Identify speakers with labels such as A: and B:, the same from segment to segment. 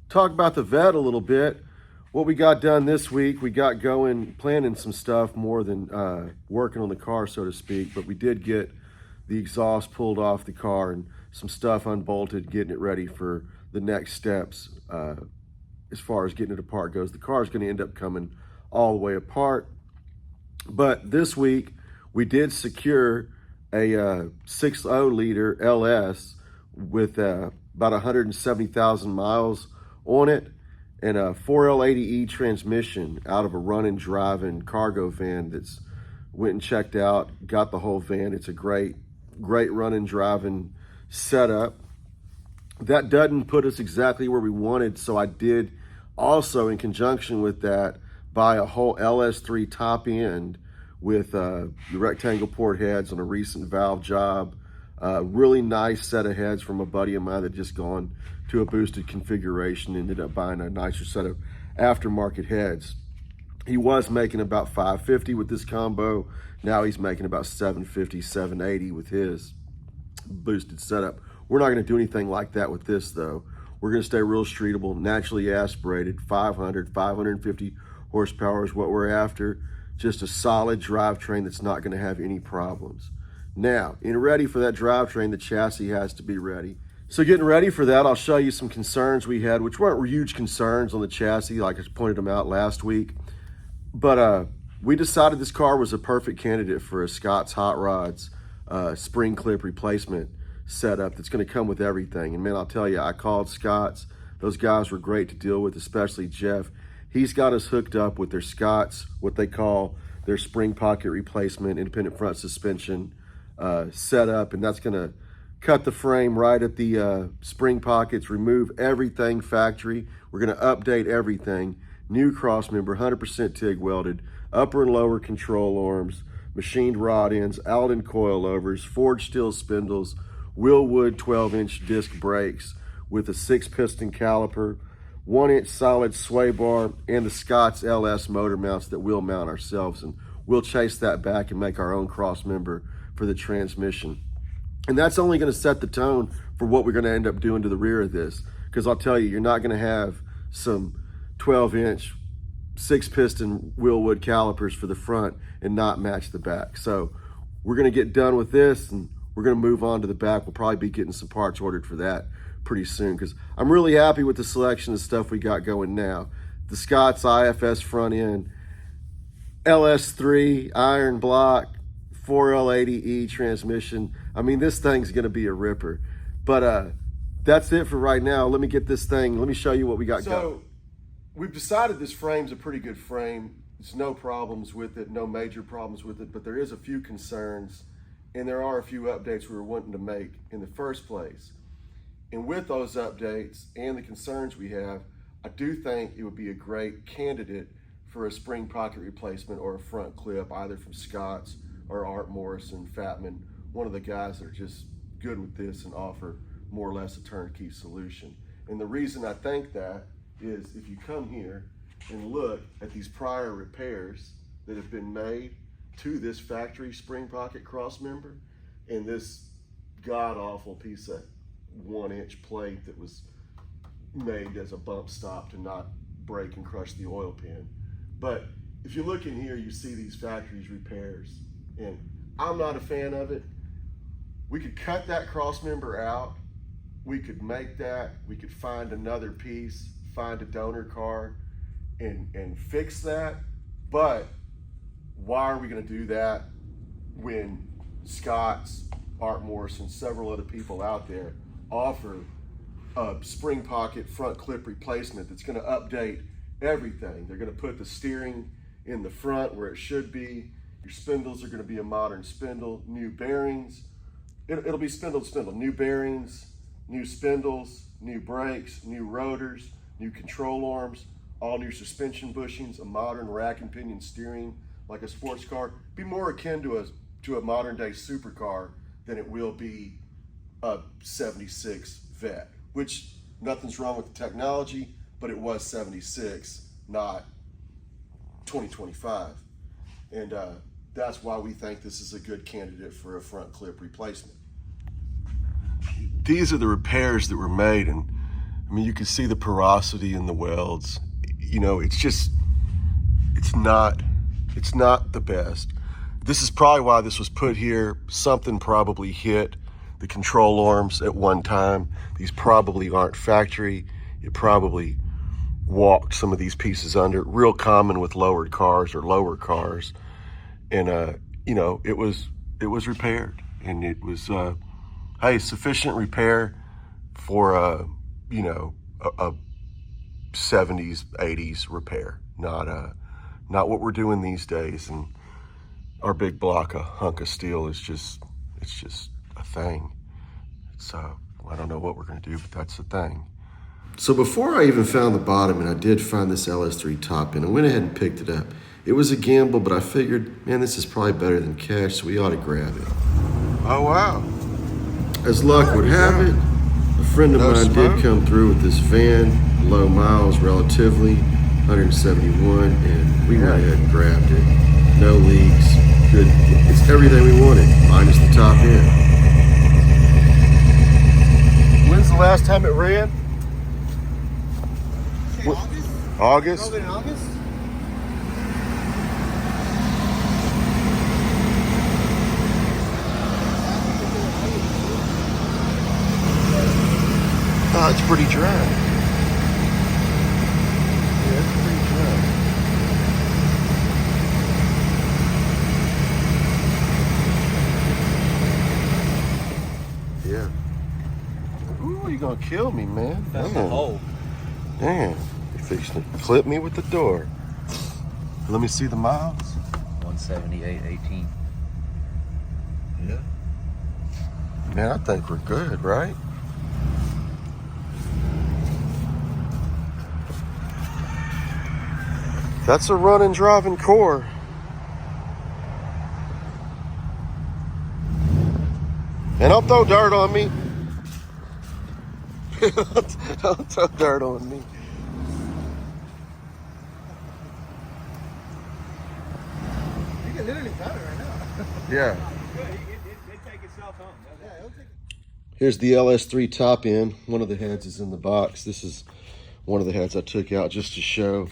A: talk about the vet a little bit. What we got done this week, we got going, planning some stuff more than working on the car, so to speak. But we did get the exhaust pulled off the car and some stuff unbolted, getting it ready for the next steps as far as getting it apart goes. The car is going to end up coming all the way apart. But this week, we did secure a 6.0 liter LS with about 170,000 miles on it and a 4L80E transmission out of a running driving cargo van that's went and checked out, got the whole van. It's a great running driving setup. That doesn't put us exactly where we wanted, so I did also, in conjunction with that, buy a whole LS3 top end with the rectangle port heads on a recent valve job. Really nice set of heads from a buddy of mine that just gone to a boosted configuration, ended up buying a nicer set of aftermarket heads. He was making about $550 with this combo. Now he's making about $750, $780 with his boosted setup. We're not going to do anything like that with this though. We're going to stay real streetable, naturally aspirated, 550 horsepower is what we're after. Just a solid drivetrain that's not going to have any problems. Now, in ready for that drivetrain, the chassis has to be ready. So getting ready for that, I'll show you some concerns we had, which weren't huge concerns on the chassis, like I pointed them out last week. But we decided this car was a perfect candidate for a Scott's Hot Rods spring clip replacement setup that's going to come with everything. And man, I'll tell you, I called Scott's. Those guys were great to deal with, especially Jeff. He's got us hooked up with their Scott's, what they call their spring pocket replacement, independent front suspension setup, and that's going to cut the frame right at the spring pockets, remove everything factory. We're going to update everything. New cross member, 100% TIG welded, upper and lower control arms, machined rod ends, Alden coilovers, forged steel spindles, Willwood 12-inch disc brakes with a 6-piston caliper, 1-inch solid sway bar, and the Scott's LS motor mounts that we'll mount ourselves, and we'll chase that back and make our own cross member for the transmission. And that's only going to set the tone for what we're going to end up doing to the rear of this, because I'll tell you, you're not going to have some 12-inch 6-piston Willwood calipers for the front and not match the back. So we're going to get done with this and we're going to move on to the back. We'll probably be getting some parts ordered for that pretty soon, because I'm really happy with the selection of stuff we got going now. The Scott's IFS front end, LS3 iron block, 4L80E transmission. I mean, this thing's going to be a ripper. But that's it for right now. Let me get this thing. Let me show you what we got going. So we've decided this frame's a pretty good frame. There's no problems with it, no major problems with it, but there is a few concerns, and there are a few updates we were wanting to make in the first place. And with those updates and the concerns we have, I do think it would be a great candidate for a spring pocket replacement or a front clip, either from Scott's or Art Morrison, Fatman, one of the guys that are just good with this and offer more or less a turnkey solution. And the reason I think that is if you come here and look at these prior repairs that have been made to this factory spring pocket cross member and this god-awful piece of 1-inch plate that was made as a bump stop to not break and crush the oil pan. But if you look in here, you see these factory's repairs, and I'm not a fan of it. We could cut that cross member out. We could make that. We could find another piece, find a donor car, and fix that. But why are we going to do that when Scott's, Art Morrison, several other people out there offer a spring pocket front clip replacement that's going to update everything? They're going to put the steering in the front where it should be. Your spindles are going to be a modern spindle, new bearings. It'll be spindle to spindle, new bearings, new spindles, new brakes, new rotors, new control arms, all new suspension bushings, a modern rack and pinion steering like a sports car. Be more akin to a modern day supercar than it will be a 76 Vet, which nothing's wrong with the technology, but it was 76, not 2025. And that's why we think this is a good candidate for a front clip replacement. These are the repairs that were made, and I mean, you can see the porosity in the welds. You know, it's not the best. This is probably why this was put here. Something probably hit the control arms at one time. These probably aren't factory. It probably walked some of these pieces under. Real common with lowered cars or lower cars. And, you know, it was repaired. And it was, hey, sufficient repair for, you know, a 70s, 80s repair. Not what we're doing these days. And our big block, a hunk of steel is just, it's just a thing. So I don't know what we're going to do, but that's the thing. So before I even found the bottom, and I did find this LS3 top end, I went ahead and picked it up. It was a gamble, but I figured, man, this is probably better than cash, so we ought to grab it. Oh, wow. As luck would have it, a friend of mine did come through with this van, low miles relatively, 171, and we went ahead and grabbed it. No leaks, good. It's everything we wanted, minus the top end. When's the last time it ran?
B: August?
A: August?
B: Probably in August?
A: Oh, it's pretty dry. Yeah, it's pretty dry. Yeah. Ooh, you gonna kill me, man.
B: That's the hole.
A: Damn. You're fixing to clip me with the door. Let me see the miles.
B: 178.18.
A: Yeah. Man, I think we're good, right? That's a running, driving core. And don't throw dirt on me. Don't throw dirt on me.
B: You can literally cut it right now.
A: Yeah.
B: Good. It take itself home. Yeah, it'll take it.
A: Here's the LS3 top end. One of the heads is in the box. This is one of the heads I took out just to show.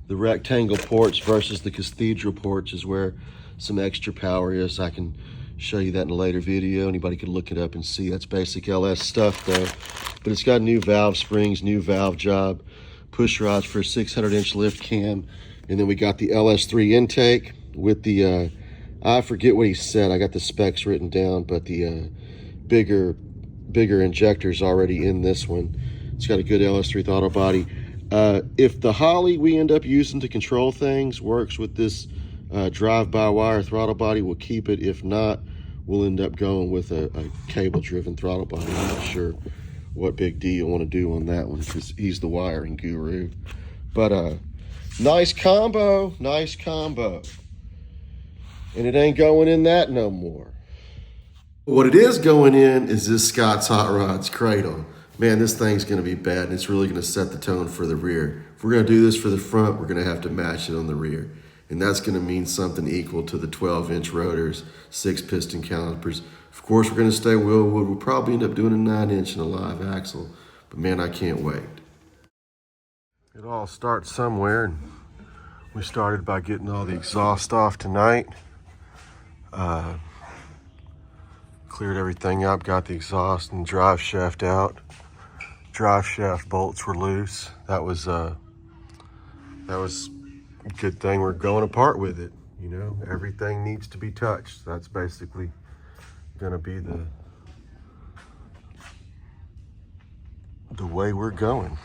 A: The rectangle ports versus the cathedral ports is where some extra power is. I can show you that in a later video. Anybody can look it up and see. That's basic LS stuff though. But it's got new valve springs, new valve job, push rods for a 600-inch lift cam. And then we got the LS3 intake with the, I forget what he said. I got the specs written down, but the bigger injectors already in this one. It's got a good LS3 throttle body. If the Holly we end up using to control things works with this drive-by-wire throttle body, we'll keep it. If not, we'll end up going with a cable-driven throttle body. I'm not sure what Big D will want to do on that one because he's the wiring guru. But nice combo, nice combo. And it ain't going in that no more. What it is going in is this Scott's Hot Rods cradle. Man, this thing's gonna be bad, and it's really gonna set the tone for the rear. If we're gonna do this for the front, we're gonna have to match it on the rear. And that's gonna mean something equal to the 12-inch rotors, 6-piston calipers. Of course, we're gonna stay Willwood. We'll probably end up doing a 9-inch and a live axle, but man, I can't wait. It all starts somewhere, and we started by getting all the exhaust off tonight. Cleared everything up, got the exhaust and drive shaft out. Drive shaft bolts were loose. That was a good thing we're going apart with it. You know, everything needs to be touched. That's basically gonna be the way we're going.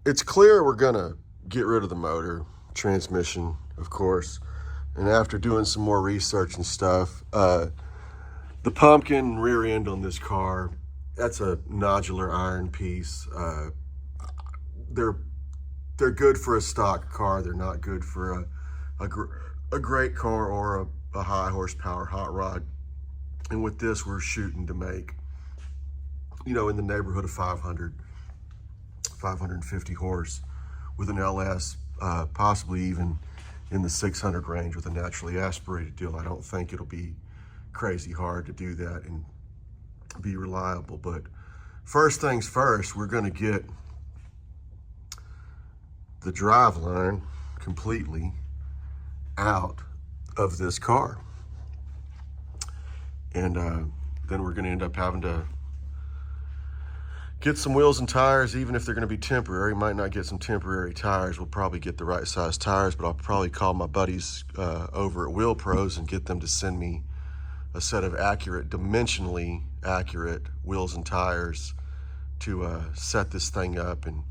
A: It's clear we're gonna get rid of the motor, transmission, of course. And after doing some more research and stuff, the pumpkin rear end on this car, that's a nodular iron piece. They're good for a stock car. They're not good for a great car or a high horsepower hot rod. And with this, we're shooting to make, you know, in the neighborhood of 550 horse with an LS, possibly even in the 600 range with a naturally aspirated deal. I don't think it'll be crazy hard to do that and be reliable. But first things first, we're going to get the drive line completely out of this car. And then we're going to end up having to get some wheels and tires, even if they're going to be temporary. Might not get some temporary tires. We'll probably get the right size tires, but I'll probably call my buddies over at Wheel Pros and get them to send me a set of dimensionally accurate wheels and tires to set this thing up and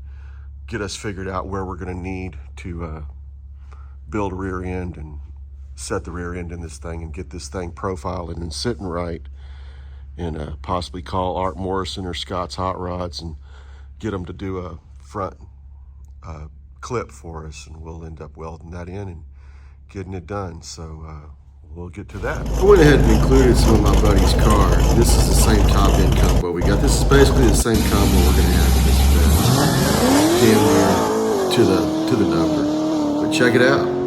A: get us figured out where we're going to need to build a rear end and set the rear end in this thing and get this thing profiled and sitting right, and possibly call Art Morrison or Scott's Hot Rods and get them to do a front clip for us, and we'll end up welding that in and getting it done. So we'll get to that. I went ahead and included some of my buddy's car. This is the same top end combo we got. This is basically the same combo we're going to have in this bed. Damn near to the number. But check it out.